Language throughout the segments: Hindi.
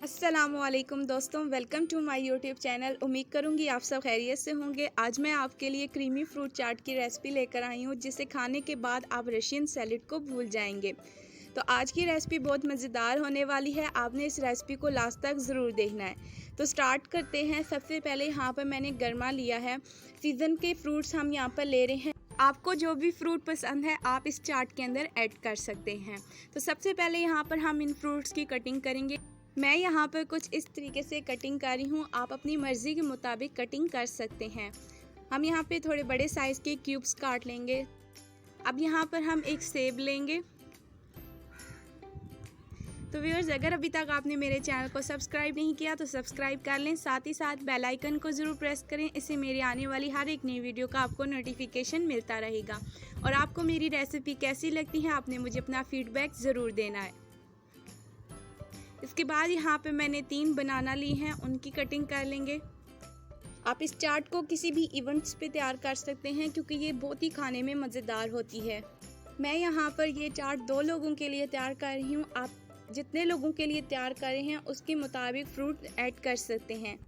अस्सलामुअलैकुम दोस्तों, welcome to my YouTube channel. उम्मीद करूंगी आप सब खैरियत से होंगे। आज मैं आपके लिए क्रीमी फ्रूट चाट की रेसिपी लेकर आई हूं, जिसे खाने के बाद आप रशियन सैलेड को भूल जाएंगे। तो आज की रेसिपी बहुत मज़ेदार होने वाली है। आपने इस रेसिपी को लास्ट तक ज़रूर देखना है। तो स्टार्ट करते हैं। सबसे पहले यहाँ पर मैंने गरमा लिया है। सीज़न के फ्रूट्स हम यहाँ पर ले रहे हैं। आपको जो भी फ्रूट पसंद है आप इस चाट के अंदर ऐड कर सकते हैं। तो सबसे पहले यहाँ पर हम इन फ्रूट्स की कटिंग करेंगे। मैं यहाँ पर कुछ इस तरीके से कटिंग कर रही हूँ, आप अपनी मर्ज़ी के मुताबिक कटिंग कर सकते हैं। हम यहाँ पे थोड़े बड़े साइज़ के क्यूब्स काट लेंगे। अब यहाँ पर हम एक सेब लेंगे। तो व्यूअर्स, अगर अभी तक आपने मेरे चैनल को सब्सक्राइब नहीं किया तो सब्सक्राइब कर लें, साथ ही साथ बेल आइकन को ज़रूर प्रेस करें। इससे मेरी आने वाली हर एक नई वीडियो का आपको नोटिफिकेशन मिलता रहेगा। और आपको मेरी रेसिपी कैसी लगती है आपने मुझे अपना फीडबैक ज़रूर देना है। इसके बाद यहाँ पे मैंने 3 बनाना ली हैं, उनकी कटिंग कर लेंगे। आप इस चाट को किसी भी इवेंट्स पे तैयार कर सकते हैं, क्योंकि ये बहुत ही खाने में मज़ेदार होती है। मैं यहाँ पर ये चाट 2 लोगों के लिए तैयार कर रही हूँ। आप जितने लोगों के लिए तैयार कर रहे हैं उसके मुताबिक फ्रूट ऐड कर सकते हैं।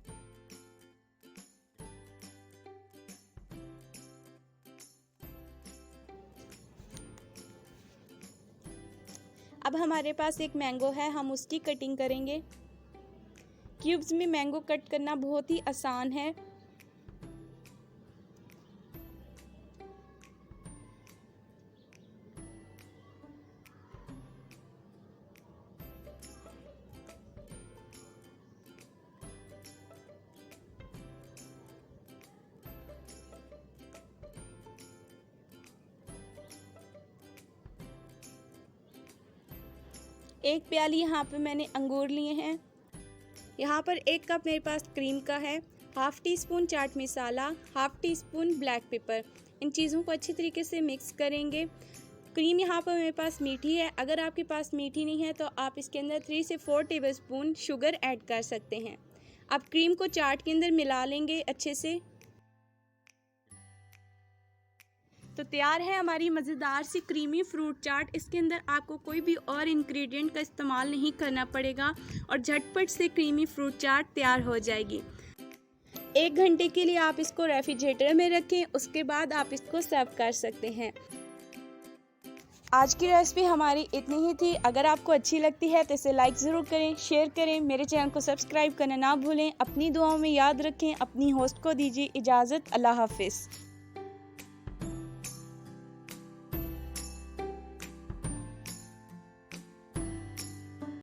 अब हमारे पास एक मैंगो है, हम उसकी कटिंग करेंगे। क्यूब्स में मैंगो कट करना बहुत ही आसान है। एक प्याली यहाँ पे मैंने अंगूर लिए हैं। यहाँ पर 1 कप मेरे पास क्रीम का है, half teaspoon chaat masala, half teaspoon black pepper. इन चीज़ों को अच्छी तरीके से मिक्स करेंगे। क्रीम यहाँ पर मेरे पास मीठी है, अगर आपके पास मीठी नहीं है तो आप इसके अंदर 3 से 4 टेबलस्पून शुगर ऐड कर सकते हैं। अब क्रीम को चाट के अंदर मिला लेंगे अच्छे से। तो तैयार है हमारी मज़ेदार सी क्रीमी फ्रूट चाट। इसके अंदर आपको कोई भी और इंग्रेडिएंट का इस्तेमाल नहीं करना पड़ेगा और झटपट से क्रीमी फ्रूट चाट तैयार हो जाएगी। 1 घंटे के लिए आप इसको रेफ्रिजरेटर में रखें, उसके बाद आप इसको सर्व कर सकते हैं। आज की रेसिपी हमारी इतनी ही थी। अगर आपको अच्छी लगती है तो इसे लाइक ज़रूर करें, शेयर करें, मेरे चैनल को सब्सक्राइब करना ना भूलें। अपनी दुआओं में याद रखें। अपनी होस्ट को दीजिए इजाज़त। अल्लाह हाफिज़।